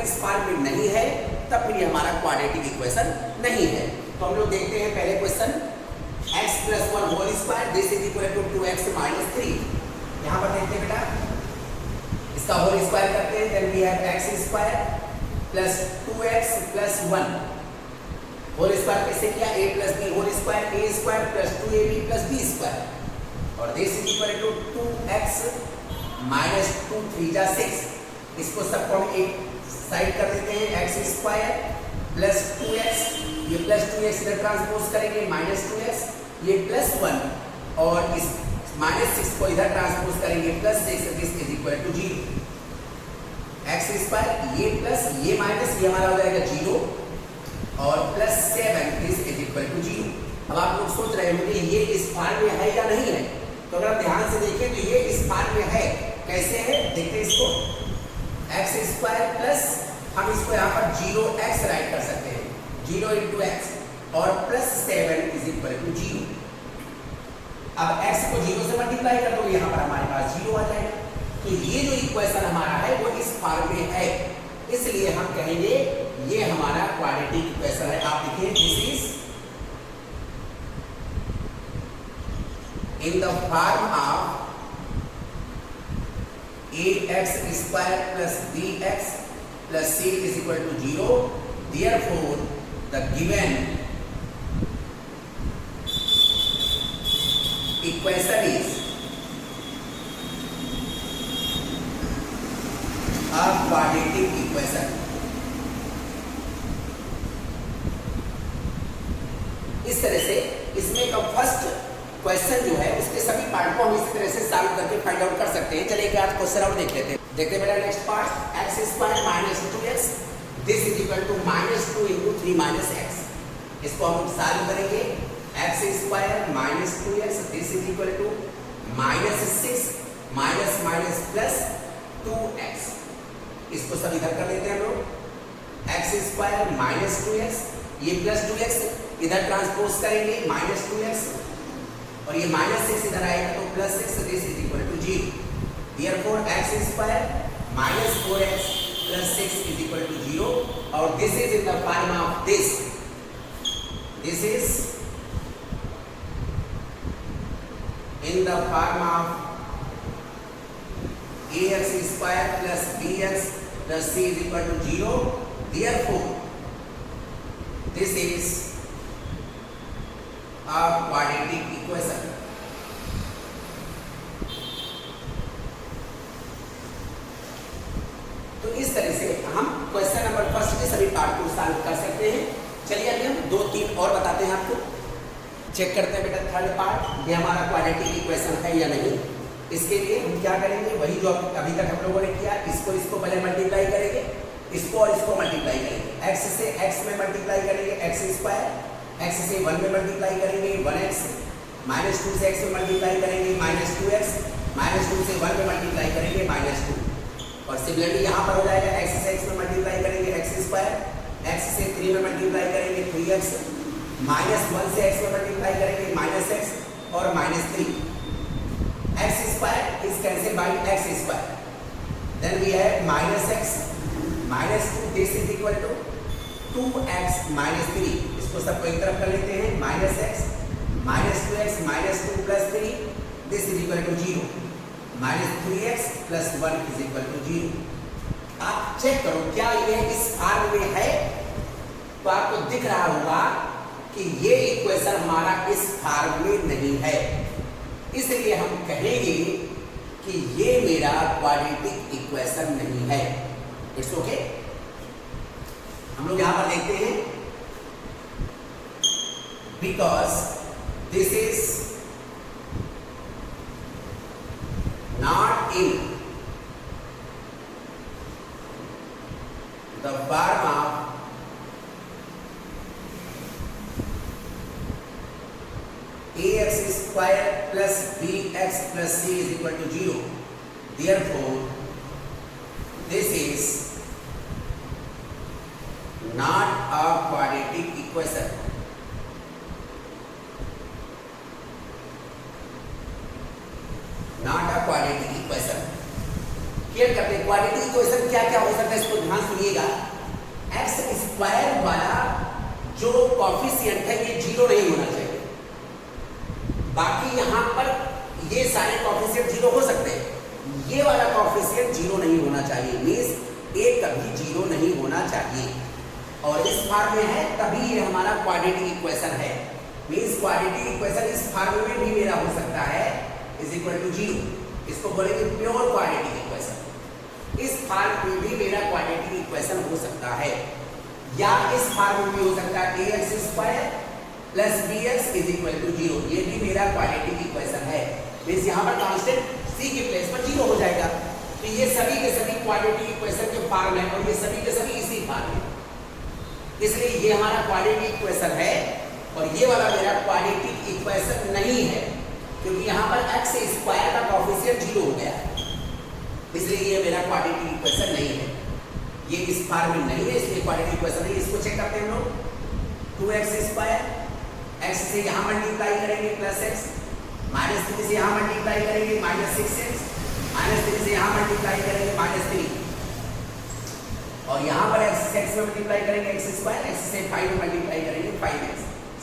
अगर इस फॉर्म में नहीं है तब फिर ये हमारा क्वाड्रेटिक इक्वेशन नहीं है। तो हम लोग देखते हैं पहले question, x + 1 whole square this is equal to 2x - 3। यहाँ पर देखते हैं बेटा, इसका होल स्क्वायर करते हैं, then we have x² + 2x + 1 whole square कैसे किया, a + b whole square, a² + 2ab + b² और this is equal to 2x - 2 3 जा 6। इसको सबको हम एक साइड कर देते हैं, x² + 2x, ये +2x इधर ट्रांसपोज करेंगे, -2x, ये +1 और इस -6 को इधर ट्रांसपोज करेंगे, +6, this is equal to 0। x², ये प्लस ये माइनस, ये हमारा हो जाएगा 0 और +7, दिस इज इक्वल टू 0। अब आप लोग सोच रहे होंगे ये इस फॉर्म में है या नहीं है, तो अगर आप ध्यान से देखें तो ये इस फॉर्म में है। कैसे है देखते हैं इसको, x² प्लस हम इसको यहाँ पर 0x राइट कर सकते हैं, 0 × x और +7 इज इक्वल टू 0। अब x को 0 से मल्टीप्लाई कर दो, यहाँ पर हमारे पास 0 आ जाएगा। तो ये जो इक्वेशन हमारा है वो इस फॉर्म में है, इसलिए हम कहेंगे ये हमारा क्वाड्रेटिक इक्वेशन है। आप देखिए, this is in the form of ax² + bx + c is equal to 0, therefore the given equation is a quadratic equation। इस तरह से इसमें का फर्स्ट क्वेश्चन जो है उसके सभी पार्ट को हम इस तरह से सॉल्व करके फाइंड आउट कर सकते हैं। चलिए एक आध क्वेश्चन और देख लेते हैं। देखते हैं बेटा next part, x² - 2x this is equal to -2 × 3 - x। इसको हम सॉल्व करेंगे, x² - 2x this is equal to -6 - +2x। इसको सब इधर कर लेते हैं हम लोग, x² - 2x, ये +2x इधर ट्रांसपोज करेंगे, -2x और ये -6 इधर आएगा तो +6, this is equal to 0। Therefore x² - 4x + 6 is equal to 0 और this is in the form of this is in the form of ax² + bx + c is equal to 0। Therefore this is a quadratic equation। तो इस तरह से हम question number first के सभी part को solve कर सकते हैं। चलिए अभी हम 2-3 और बताते हैं आपको। चेक करते हैं बेटा थर्ड पार्ट, ये हमारा क्वाड्रेटिक इक्वेशन है या नहीं। इसके लिए हम क्या करेंगे, वही जो अभी तक हम लोगों ने किया, इसको पहले मल्टीप्लाई करेंगे, इसको और इसको मल्टीप्लाई करेंगे। x से x में मल्टीप्लाई करेंगे x², x से 1 में मल्टीप्लाई करेंगे 1x, -2 से x में मल्टीप्लाई करेंगे -2x, -2 से 1 में मल्टीप्लाई करेंगे -2 और सिमिलरली यहाँ पर हो जाएगा x से x में मल्टीप्लाई करेंगे x², x से 3 में मल्टीप्लाई करेंगे 3x, -1 से x में मल्टीप्लाई करेंगे -x और -3। x² is cancelled by x², then we have -x -2, this is equal to 2x - 3। इसको सबको एक तरफ कर लेते हैं, -x -2x -2 + 3 this is equal to 0, -3x + 1 is equal to 0। आप चेक करो क्या ये इस फॉर्म में है, तो आपको दिख रहा होगा कि ये इक्वेशन हमारा इस फॉर्म में नहीं है, इसलिए हम कहेंगे कि ये मेरा क्वाड्रेटिक इक्वेशन नहीं है। It's okay. हम लोग यहां पर देखते हैं, because this is not in the form of ax² + bx + c is equal to 0, therefore this is not a quadratic equation। Not a quadratic equation. Clear करते हैं क्वाड्रेटिक इक्वेशन क्या क्या हो सकता है, इसको ध्यान सुनिएगा। चाहिए, मीन्स ए कभी जीरो नहीं होना चाहिए। और इस फॉर्म में है तभी ये हमारा क्वाड्रेटिक इक्वेशन है, मीन्स क्वाड्रेटिक इक्वेशन इस फॉर्म में भी मेरा हो सकता है इज इक्वल टू जीरो, इसको बोलेंगे प्योर क्वाड्रेटिक इक्वेशन। इस फॉर्म में भी मेरा क्वाड्रेटिक इक्वेशन हो सकता है, या इस फॉर्म में भी हो सकता है A X square plus B X is equal to zero, ये भी मेरा क्वाड्रेटिक इक्वेशन है, मीन्स यहाँ पर कांस्टेंट सी के प्लेस पर जीरो हो जाएगा। तो ये सभी के सभी क्वाड्रेटिक इक्वेशन के फॉर्म है और ये सभी के सभी इसी फॉर्म में, इसलिए ये हमारा क्वाड्रेटिक इक्वेशन है और ये वाला मेरा क्वाड्रेटिक इक्वेशन नहीं है, क्योंकि यहाँ पर एक्स स्क्वायर का कोएफिशिएंट जीरो हो गया, इसलिए ये मेरा क्वाड्रेटिक इक्वेशन नहीं है, ये इस फॉर्म में नहीं है, इसलिए क्वाड्रेटिक इक्वेशन नहीं। इसको चेक करते हैं हम लोग, 2x स्क्वायर, x से यहाँ मल्टीप्लाई करेंगे प्लस x, माइनस 3 से यहाँ मल्टीप्लाई करेंगे माइनस 6x, माइनस 3 से यहाँ मल्टीप्लाई करेंगे माइनस 3, और यहाँ पर x में मल्टीप्लाई करेंगे x स्क्वायर, x से 5 में मल्टीप्लाई करेंगे 5x,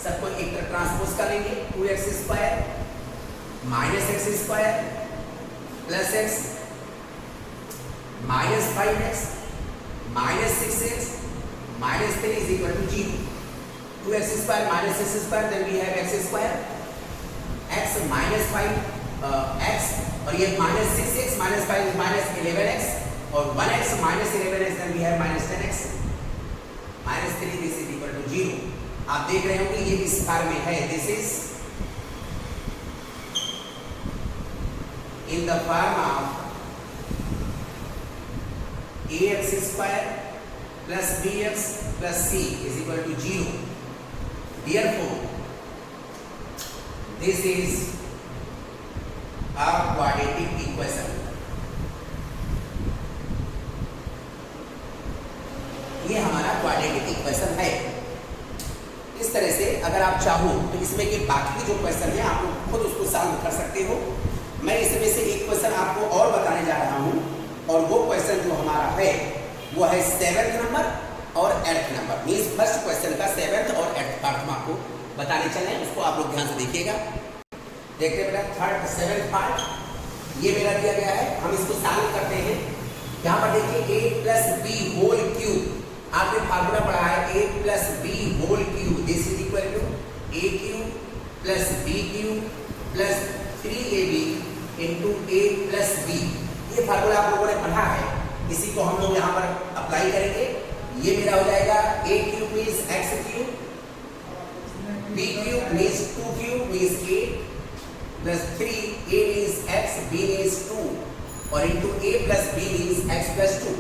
सबको एक तरफ ट्रांसपोज कर लेंगे, 2x square minus x square plus x minus 5x minus 6x minus 3 is equal to 0, 2x square minus x square, then we have x square, x minus 5x और ये minus 6x minus 5 minus 11x और 1x minus 11x, then we have minus 10x minus 3 this is equal to 0। आप देख रहे हो कि ये इस फॉर्म में है, this is in the form of ax square plus bx plus c is equal to 0. Therefore, this is a quadratic equation. ये हमारा क्वाड्रेटिक इक्वेशन है। इस तरह से अगर आप चाहो तो इसमें के बाकी जो क्वेश्चन है आप लोग खुद उसको सॉल्व कर सकते हो। मैं इसमें से एक क्वेश्चन आपको और बताने जा रहा हूँ, और वो क्वेश्चन जो हमारा है वो है 7th नंबर और 8th number, means first question का 7th और 8th पार्ट हम आपको बताने चले हैं, उसको आप लोग ध्यान से देखिएगा। देखते हैं बेटा 3rd 7th पार्ट ये मेरा दिया गया है, हम इसको सॉल्व करते हैं। यहाँ पर देखिए a plus B whole cube, आपने फार्मूला पढ़ा है a plus B whole cube, this is equal to a cube plus b cube plus 3ab into a plus b। ये फार्मूला आप लोगों ने पढ़ा है, इसी को हम लोग यहाँ पर अप्लाई करेंगे। ये मेरा हो जाएगा a cube means x cube, b cube means 2 cube means 8 plus 3a means x, b means 2 और into a plus b means x plus 2।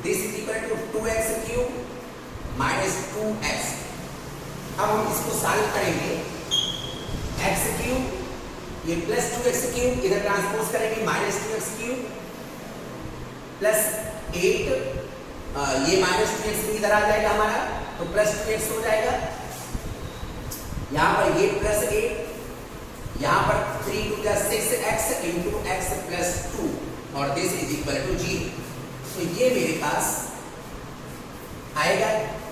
This is equal to 2x cube minus 2x। अब हम इसको solve करेंगे, x cube ये plus 2x cube इधर transpose करेंगे minus 2x cube plus 8, ये minus 2x इधर आ जाएगा हमारा, तो प्लस 2x हो जाएगा। यहाँ पर ये प्लस 8, यहाँ पर 3 to 6x into x plus 2 और दिस इज इक्वल टू 0। तो ये मेरे पास आएगा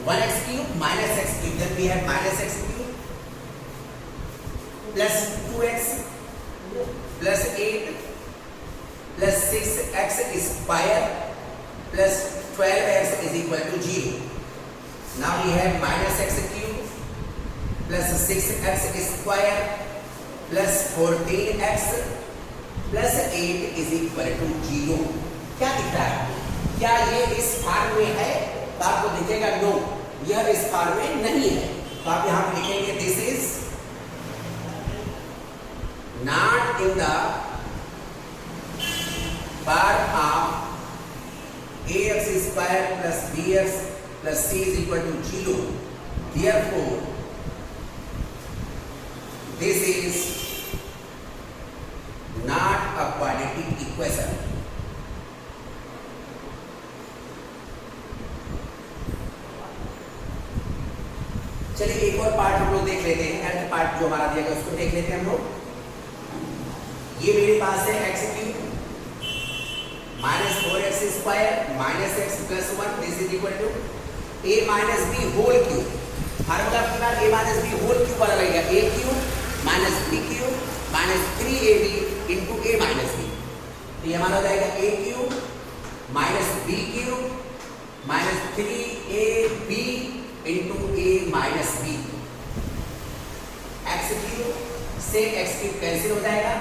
1x cube minus x cube, then we have minus x cube plus 2x plus 8 plus 6x square plus 12x is equal to 0। Now we have minus x cube plus 6x square plus 14x plus 8 is equal to 0। क्या दिख रहा है? क्या ये इस form में है? तो आपको दिखेगा नो, यह इस फॉर्म में नहीं है। तो आप यहाँ पे लिखेंगे this is not in the form of ax square plus bx plus c is equal to 0। Therefore, this is not a quadratic equation. चलिए एक और पार्ट हम लोग देख लेते हैं, एल्थ पार्ट जो हमारा दिया गया उसको देख लेते हैं हम लोग। ये मेरे पास है x cube minus 4x square minus x plus 1, this is equal to a minus b whole cube. Formula अपने पास a minus b whole cube वाला लगेगा, a cube minus b cube minus 3ab into a minus b। तो ये हमारा हो जाएगा a cube minus b cube minus 3ab into a minus b, x cube से x क्यूब कैंसिल हो जाएगा।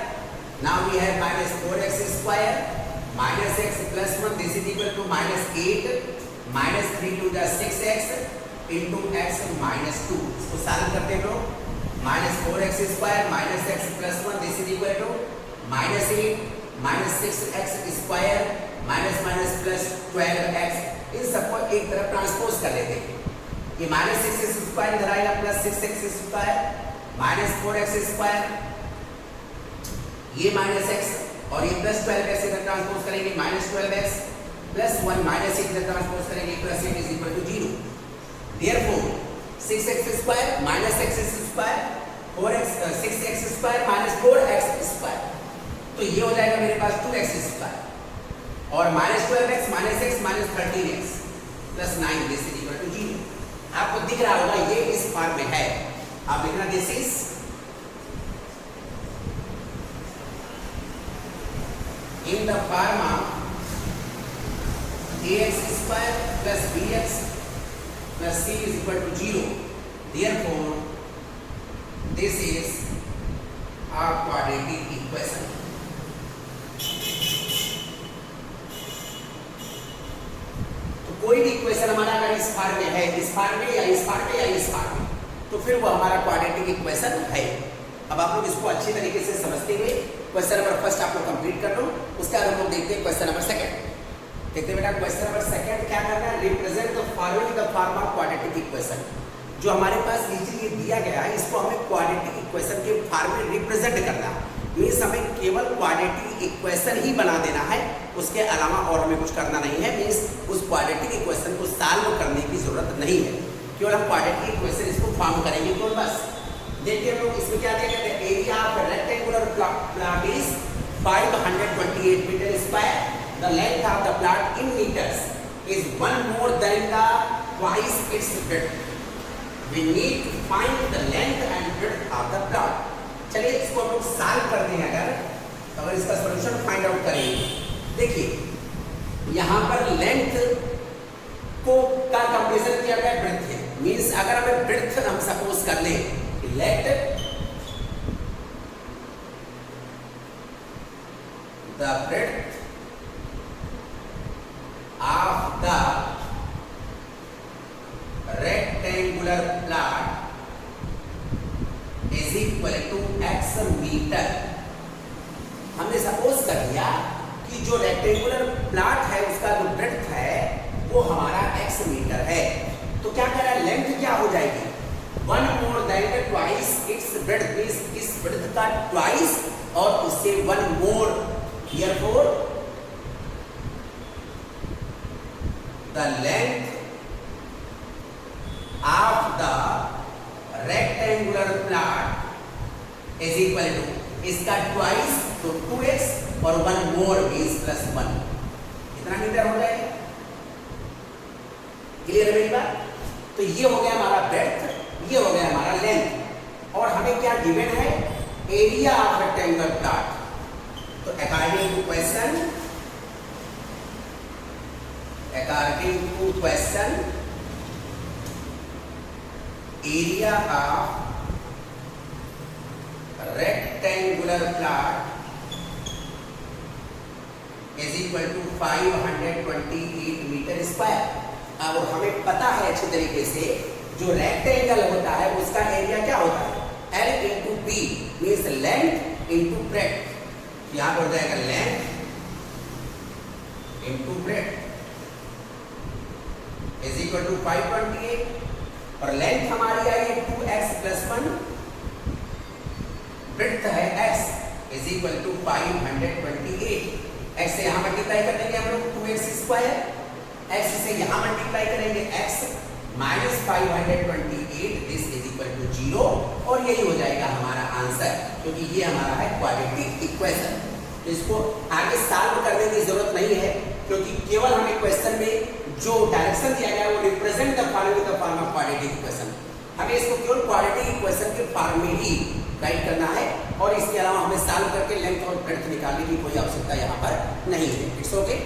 Now we have minus 4x square minus x plus 1 this is equal to minus 8 minus 3 to the 6x into x minus 2। इसको solve करते हैं लोग, minus 4x square minus x plus 1 this is equal to minus 8 minus 6x square minus minus plus 12x। इन सबको एक तरफ transpose कर लेते हैं। ये माइनस 6x स्क्वायर इधर आएगा plus 6x square minus 4x square, ये माइनस x और ये प्लस 12x इधर ट्रांसपोज करेंगे माइनस 12x प्लस 1 माइनस 8 इधर ट्रांसपोज करेंगे plus 8 is equal to 0। Therefore 6x square minus x square 6x square minus 4x square, तो ये हो जाएगा मेरे पास 2x स्क्वायर और minus 12x minus x minus 13x plus 9 this is equal to 0। आपको दिख रहा होगा ये इस फॉर्म में है। आप लिखना this is in the form of ax square plus bx plus c is equal to 0. Therefore, this is a quadratic equation. तो कोई भी इक्वेशन हमारा अगर इस फॉर्म में है, इस फॉर्म में या इस फॉर्म में या इस फॉर्म में, तो फिर वो हमारा क्वाड्रेटिक इक्वेशन है। अब आप लोग इसको अच्छी तरीके से समझते हुए क्वेश्चन नंबर फर्स्ट आप लोग कंप्लीट कर लो, उसके बाद हम लोग देखते हैं क्वेश्चन नंबर सेकंड। देखते बेटा क्वेश्चन नंबर सेकंड क्या करना है, represent the following the form of quadratic equation. जो हमारे पास नीचे ये दिया गया है इसको हमें क्वाड्रेटिक इक्वेशन के फॉर्म में रिप्रेजेंट करना है। मीन्स हमें केवल क्वाड्रेटिक इक्वेशन ही बना देना है, उसके अलावा और हमें कुछ करना नहीं है। मीन्स उस क्वाड्रेटिक इक्वेशन को सॉल्व करने की जरूरत नहीं है, केवल हम क्वाड्रेटिक इक्वेशन इसको फॉर्म करेंगे तो बस। देखिए हम लोग इसमें क्या दिया गया, area of rectangular plot is 528 metre square. The length of the plot in meters is one more than the twice its width. We need to find the length and width of the plot. चलिए इसको हम लोग solve करते हैं। अगर इसका solution find out करेंगे, देखिए यहाँ पर लेंथ को का कंपेरिजन किया गया ब्रेड्थ है। मींस अगर हमें ब्रेड्थ हम सपोज कर लें, let the breadth of the rectangular plot is equal to x metre. हमने सपोज कर दिया कि जो रेक्टेंगुलर प्लॉट है उसका जो ब्रेड्थ है वो हमारा x मीटर है। तो क्या कह रहा है, लेंथ क्या हो जाएगी, one more than twice its breadth, means इस ब्रेड्थ का ट्वाइस और उससे one more. Therefore the length of the rectangular plot is equal to इसका twice तो 2x और 1 more means plus 1, कितना मीटर हो जाएगा। क्लियर है मेरी बात। तो ये हो गया हमारा ब्रेड्थ, ये हो गया हमारा लेंथ, और हमें क्या गिवन है, एरिया ऑफ रेक्टेंगुलर प्लॉट। तो according to question area of rectangular plot is equal to 528 metre square. अब हमें पता है अच्छे तरीके से जो रेक्टेंगल होता है उसका एरिया क्या होता है, L into B, means length into breadth. यहाँ पर हो जाएगा length into breadth is equal to 528, और लेंथ हमारी आई है 2x प्लस 1, ब्रेड्थ है x is equal to 528। x से यहाँ मल्टीप्लाई कर देंगे हम लोग 2x स्क्वायर, x से यहाँ मल्टीप्लाई करेंगे x minus 528, this is equal to 0, और यही हो जाएगा हमारा आंसर, क्योंकि ये हमारा है क्वाड्रेटिक इक्वेशन। तो इसको आगे सॉल्व करने की जरूरत नहीं है, क्योंकि केवल हमें क्वेश्चन में जो डायरेक्शन दिया गया है वो represent the following the form of quadratic equation. हमें इसको केवल क्वाड्रेटिक इक्वेशन के फॉर्म में ही राइट करना है। और इसके अलावा हमें सॉल्व करके लेंथ और ब्रेड्थ निकालने की कोई आवश्यकता यहाँ पर नहीं है। It's okay.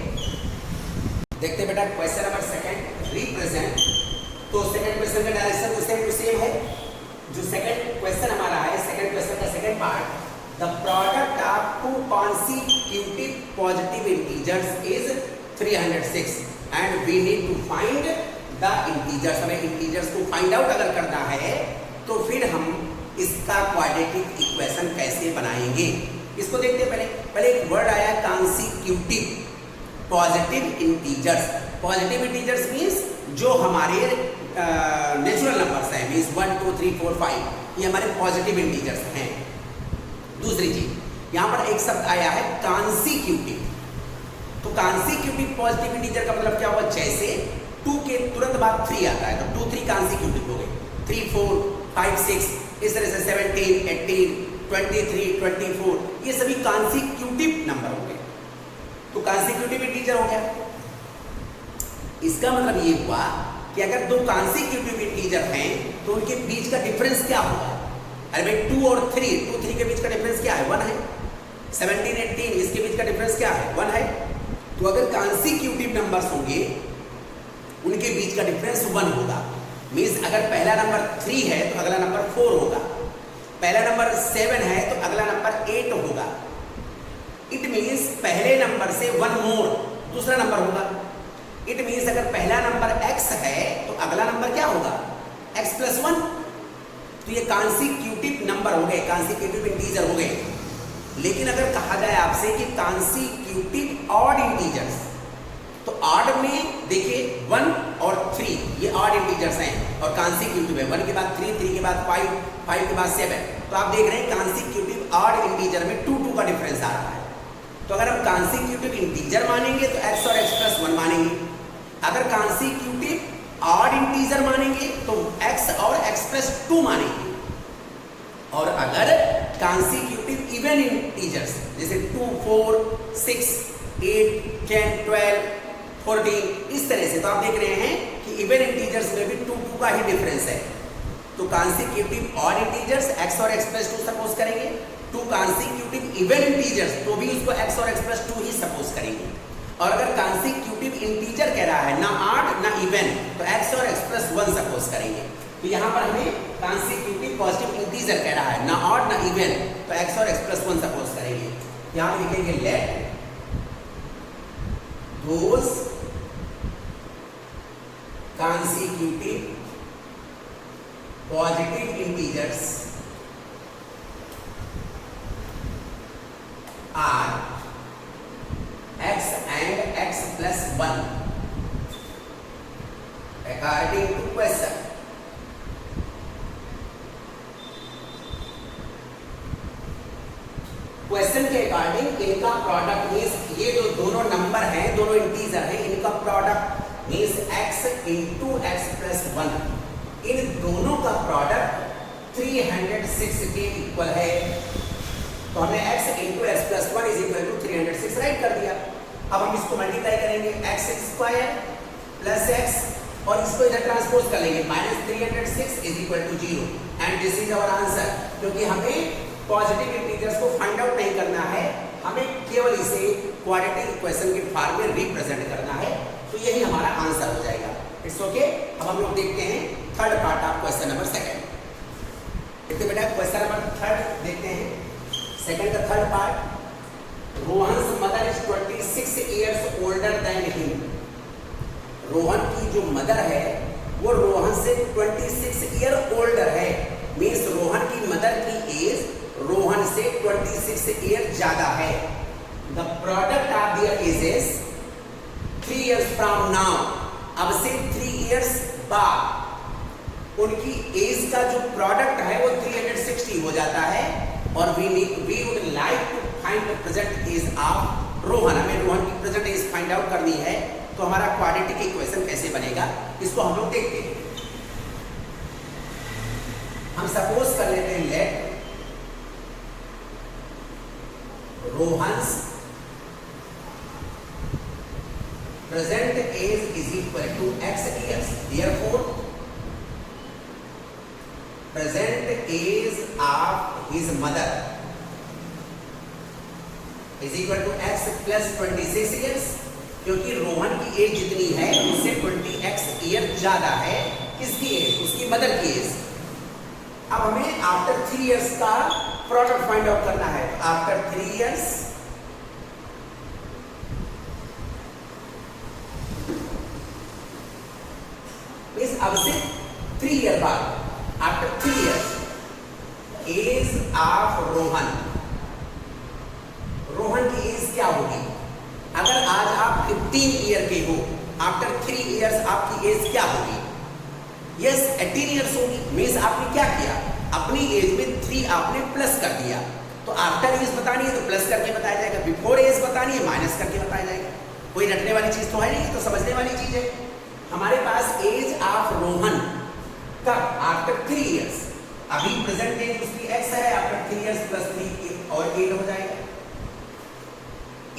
देखते हैं बेटा क्वेश्चन नंबर सेकंड, रिप्रेजेंट। तो सेकंड क्वेश्चन का डायरेक्शन सेम टू सेम है। जो सेकंड क्वेश्चन हमारा है, सेकंड क्वेश्चन का second part, the product of two consecutive positive integers is 306 and we need to find the integers. हमें integers को find out अगर करना है तो फिर हम इसका क्वाड्रेटिक इक्वेशन कैसे बनाएंगे, इसको देखते हैं। पहले एक वर्ड आया consecutive positive integers. Positive integers means जो हमारे नेचुरल नंबर्स हैं, मींस 1 2 3 4 5, ये हमारे पॉजिटिव इंटीजर्स हैं। दूसरी चीज यहां पर एक शब्द आया है कॉन्सिक्यूटिव। तो कॉन्सिक्यूटिव पॉजिटिव इंटीजर का मतलब क्या हुआ, जैसे 2 के तुरंत बाद 3 आता है तो 2 3 कॉन्सिक्यूटिव हो गए, 3 4 5 6, इस तरह से 17 18 23 24, ये सभी कॉन्सिक्यूटिव नंबर हो गए। तो कॉन्सिक्यूटिव इंटीजर हो गया। इसका मतलब ये हुआ कि अगर दो कॉन्सिक्यूटिव इंटीजर हैं तो उनके बीच का डिफरेंस क्या होगा। अरे भाई 2 और 3 के बीच का डिफरेंस क्या है, 1 है। 17 18 इसके बीच का डिफरेंस क्या है, 1 है। तो अगर कॉन्सिक्यूटिव नंबर्स होंगे उनके बीच का डिफरेंस 1 होगा। मींस अगर पहला नंबर 3 है तो अगला नंबर 4 होगा, पहला नंबर 7 है तो अगला नंबर 8 होगा। इट मींस पहले नंबर से 1 मोर दूसरा नंबर होगा। इट मींस अगर पहला नंबर x है तो अगला नंबर क्या होगा, x + 1। तो ये कॉन्सिक्यूटिव नंबर हो गए, कॉन्सिक्यूटिव इंटीजर हो गए। लेकिन अगर कहा जाए आपसे कि कॉन्सिक्यूटिव ऑड इंटीजर्स, तो ऑड में देखिए 1 और 3 ये ऑड इंटीजर्स हैं और कॉन्सिक्यूटिव है। 1 के बाद 3 3 के बाद 5 5 के बाद 7। तो आप देख रहे हैं कॉन्सिक्यूटिव ऑड इंटीजर में 2 2 का डिफरेंस आ रहा है। तो अगर हम कॉन्सिक्यूटिव इंटीजर मानेंगे तो x और x + 1 मानेंगे। अगर कॉन्सिक्यूटिव ऑड इंटीजर मानेंगे तो x और x + 2 मानेंगे। और अगर कॉन्सिक्यूटिव इवन इंटीजर्स जैसे 2 4 6 8 10 12 14 इस तरह से, तो आप देख रहे हैं कि इवन इंटीजर्स में भी 2 2 का ही डिफरेंस है। तो कॉन्सिक्यूटिव ऑड इंटीजर्स x और x + 2 सपोज करेंगे, टू कॉन्सिक्यूटिव इवन इंटीजर्स तो भी उसको x और x + 2 ही सपोज करेंगे। और अगर कॉन्सिक्यूटिव इंटीजर कह रहा है ना ऑड ना इवन तो x और x + 1 सपोज करेंगे। तो यहाँ पर हमें कॉन्सिक्यूटिव पॉजिटिव इंटीजर कह रहा है ना ऑड ना इवन तो x और x + 1 सपोज करेंगे। यहाँ लिखेंगे late those consecutive positive integers are x and x + 1 according to question। Question के अकॉर्डिंग इनका प्रोडक्ट मींस ये जो दोनों नंबर हैं, दोनों इंटीजर हैं, इनका प्रोडक्ट मींस x × x + 1, इन दोनों का प्रोडक्ट 306 के इक्वल है। तो हमने x × x + 1 = 306 राइट कर दिया। अब हम इसको मल्टीप्लाई करेंगे x² + x और इसको इधर ट्रांसपोज कर लेंगे -306 = 0 and this is our answer. क्योंकि हमें पॉजिटिव इंटीजर्स को फाइंड आउट नहीं करना है, हमें केवल इसे क्वाड्रेटिक इक्वेशन के फॉर्म में रिप्रेजेंट करना है। तो यही हमारा आंसर हो जाएगा। It's okay. अब हम लोग देखते हैं third part of question number second. देखते बेटा क्वेश्चन नंबर थर्ड देखते हैं। सेकंड का third part, Rohan's mother is 26 years older than him. Rohan की जो मदर है वो रोहन से 26 ईयर ओल्डर है। मीन्स रोहन की मदर की एज रोहन से 26 ईयर ज्यादा है। The product of their edges 3 years from now, अब से 3 इयर्स बाद उनकी एज का जो प्रोडक्ट है वो 360 हो जाता है। और we would like to find the present age of Rohan. हमें रोहन की प्रेजेंट एज फाइंड आउट करनी है। तो हमारा क्वाड्रेटिक इक्वेशन कैसे बनेगा इसको हम लोग देखते हैं। हम सपोज कर लेते हैं let Rohan's present age is equal to x years. Therefore present age of his mother is equal to x plus 26 years, क्योंकि रोहन की एज जितनी है उससे 20x ईयर ज्यादा है। किसकी एज? उसकी मदर की एज। अब हमें आफ्टर 3 इयर्स का प्रोडक्ट फाइंड आउट करना है। आफ्टर 3 इयर्स मींस अब से 3 ईयर बाद, after 3 years age of Rohan, Rohan की एज क्या होगी? अगर आज आप 15 ईयर के हो, आफ्टर 3 इयर्स आपकी एज क्या होगी? यस 18 इयर्स होगी। मींस आपने क्या किया? अपनी एज में 3 आपने प्लस कर दिया। तो आफ्टर एज बतानी है तो प्लस करके बताया जाएगा, बिफोर एज बतानी है माइनस करके बताया जाएगा। कोई रटने वाली चीज तो है नहीं, तो समझने वाली चीज है। हमारे पास एज ऑफ रोहन कब? After 3 years. अभी प्रेजेंट एज उसकी x है, आफ्टर 3 इयर्स प्लस 3 और 8 हो जाएगा।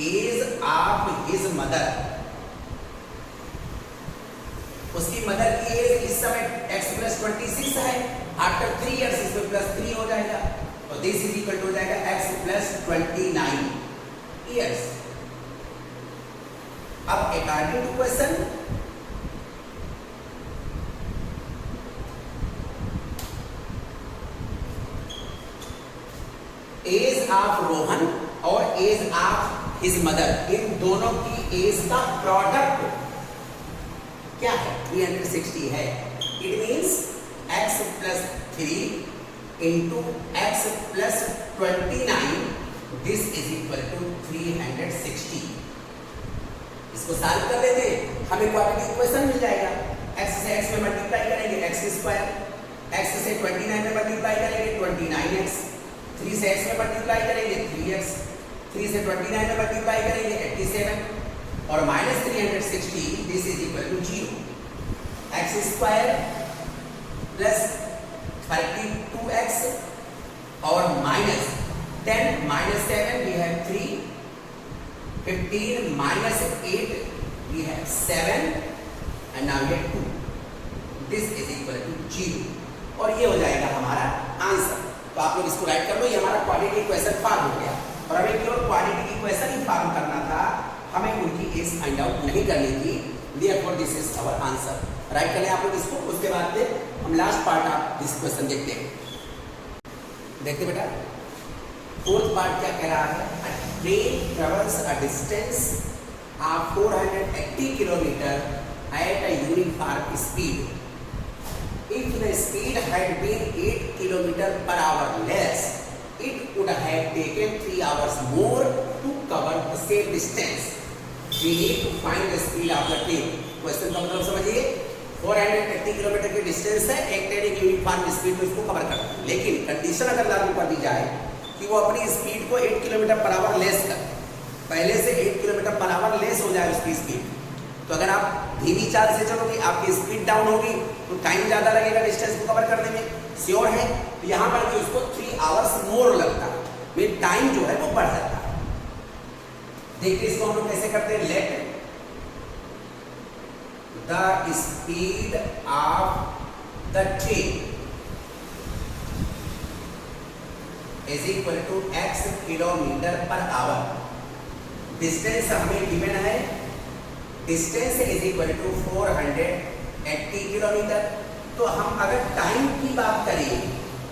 एज ऑफ हिज मदर, उसकी मदर की एज इस समय x प्लस 26 है, आफ्टर 3 इयर्स इसमें प्लस 3 हो जाएगा, तो दिस इज इक्वल टू हो जाएगा x प्लस 29 इयर्स। अब according to question age of Rohan और एज ऑफ हिज मदर, इन दोनों की एज का प्रोडक्ट क्या है? 360 है। It means x plus 3 into x plus 29, this is equal to 360। इसको सॉल्व कर लेते हमें क्वाड्रेटिक इक्वेशन मिल जाएगा। x से x में मल्टीप्लाई करेंगे x स्क्वायर, x से 29 में मल्टीप्लाई करेंगे 29x, 3 से x में मल्टीप्लाई करेंगे 3x, 3 से 29 में मल्टीप्लाई करेंगे 87 और minus 360, this is equal to 0। X square plus 32x और minus 10 minus 7 we have 3, 15 minus 8 we have 7 and now ये 2, दिस इज इक्वल टू 0 और ये हो जाएगा हमारा आंसर। तो आप लोग इसको राइट कर लो, ये हमारा क्वाड्रेटिक इक्वेशन फॉर्म हो गया। और हमें केवल क्वाड्रेटिक इक्वेशन ही फॉर्म करना था, हमें उनकी एज फाइंड आउट नहीं करनी थी। Therefore this is our answer. Write कर लें आप लोग इसको, उसके बाद हम last part of this question देखते हैं। देखते बेटा, फोर्थ पार्ट क्या कह रहा है? अ train travels a distance of 480 kilometre at a uniform speed. If the speed had been 8 km per hour less, it would have taken 3 hours more to cover the same distance. We need to find the speed of the train. Question का मतलब समझिए, 480 kilometre की distance है, एक train एक uniform speed में उसको cover करता है, लेकिन कंडीशन अगर लागू कर दी जाए कि वो अपनी स्पीड को 8 किलोमीटर पर आवर लेस कर, पहले से 8 किलोमीटर पर आवर लेस हो जाए उसकी स्पीड, तो अगर आप धीमी चाल से चलोगे आपकी स्पीड डाउन होगी तो टाइम ज़्यादा लगेगा डिस्टेंस को कवर करने में, श्योर है। तो यहाँ पर भी उसको 3 आवर्स मोर लगता है, में टाइम जो है वो बढ़ जाता है। देखिए इसको हम लोग कैसे करते हैं, let the speed of the train is equal to x kilometre per hour. Distance हमें गिवन है, distance is equal to 480 kilometre. तो हम अगर टाइम की बात करें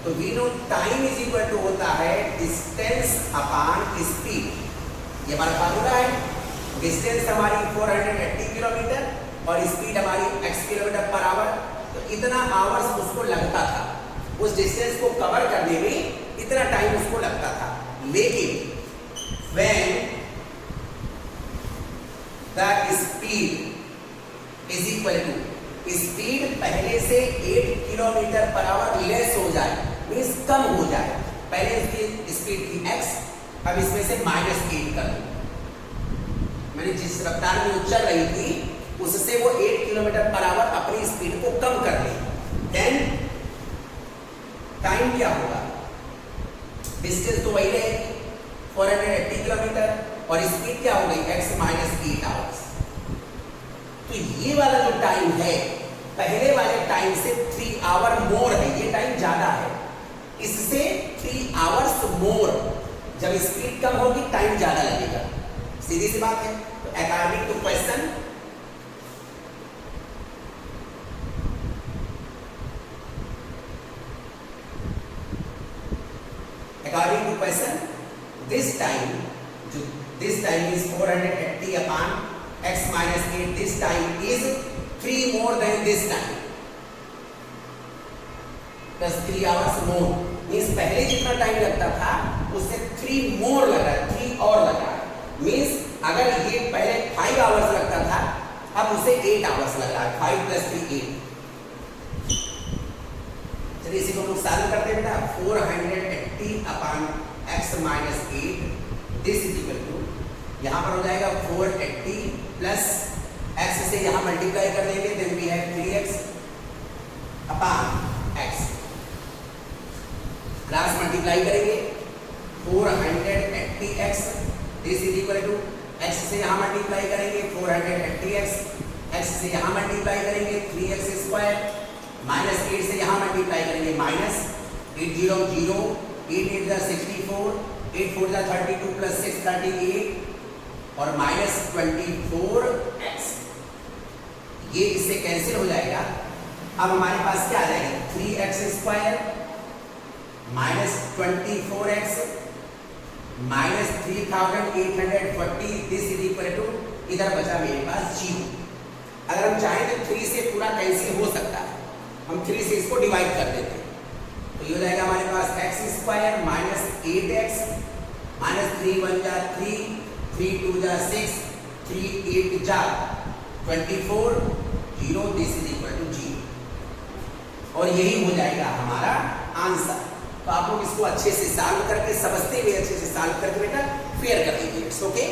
तो we know time is equal to होता है डिस्टेंस अपॉन स्पीड। ये हमारा फार्मूला है। डिस्टेंस हमारी 480 किलोमीटर और स्पीड हमारी x किलोमीटर पर आवर, तो इतना आवर्स उसको लगता था, उस डिस्टेंस को कवर करने में इतना टाइम उसको लगता था। लेकिन when the speed is equal to, speed पहले से 8 किलोमीटर पर आवर लेस हो जाए, मीन्स कम हो जाए। पहले इसकी स्पीड थी x, अब इसमें से -8 कर दो। मैंने जिस रफ्तार में वो चल रही थी उससे वो 8 किलोमीटर पर आवर अपनी स्पीड को कम कर ले, देन टाइम क्या होगा? डिस्टेंस तो वही रहेगी 480 किलोमीटर और स्पीड क्या हो गई? x -8 hours. तो ये वाला जो टाइम है पहले वाले टाइम से 3 आवर मोर है, ये टाइम ज्यादा है, इससे 3 आवर्स मोर जब स्पीड कम होगी टाइम ज्यादा लगेगा, सीधी सी बात है। तो according to question this time is 480 upon x minus 8, this time is 3 more than this time plus 3 hours more, means पहले जितना टाइम लगता था उससे 3 मोर लग रहा है, 3 और लग रहा है। मीन्स अगर ये पहले 5 आवर्स लगता था अब उसे 8 आवर्स लग रहा है, 5 + 3 8। चलिए इसी को हम लोग सॉल्व करते हैं बेटा। 480 upon x minus 8 this is equal to, यहाँ पर हो जाएगा 480 प्लस x से यहाँ मल्टीप्लाई कर देंगे, then we have 3x upon x, cross multiply करेंगे 480x this is equal to x से यहाँ मल्टीप्लाई करेंगे 480x, x से यहाँ मल्टीप्लाई करेंगे 3x स्क्वायर, माइनस 8 से यहाँ मल्टीप्लाई करेंगे माइनस 8 0 0, 8 8 64, 8 4 32 प्लस 6 38 और माइनस 24x, ये इससे कैंसिल हो जाएगा। अब हमारे पास क्या आ जाएगा 3x square minus 24x minus 3840, this is equal to, इधर बचा मेरे पास 0। अगर हम चाहें तो 3 से पूरा कैंसिल हो सकता है, हम 3 से इसको डिवाइड कर देते हैं, तो ये हो जाएगा हमारे पास x square minus 8x minus 3 1 जा 3, 3 2 जा 6, 3 8 जा 24, 0, दिस इज इक्वल टू 0, और यही हो जाएगा हमारा आंसर। तो आप लोग इसको अच्छे से सॉल्व करके, समझते हुए अच्छे से सॉल्व करके बेटा फेयर कर दीजिए। It's okay.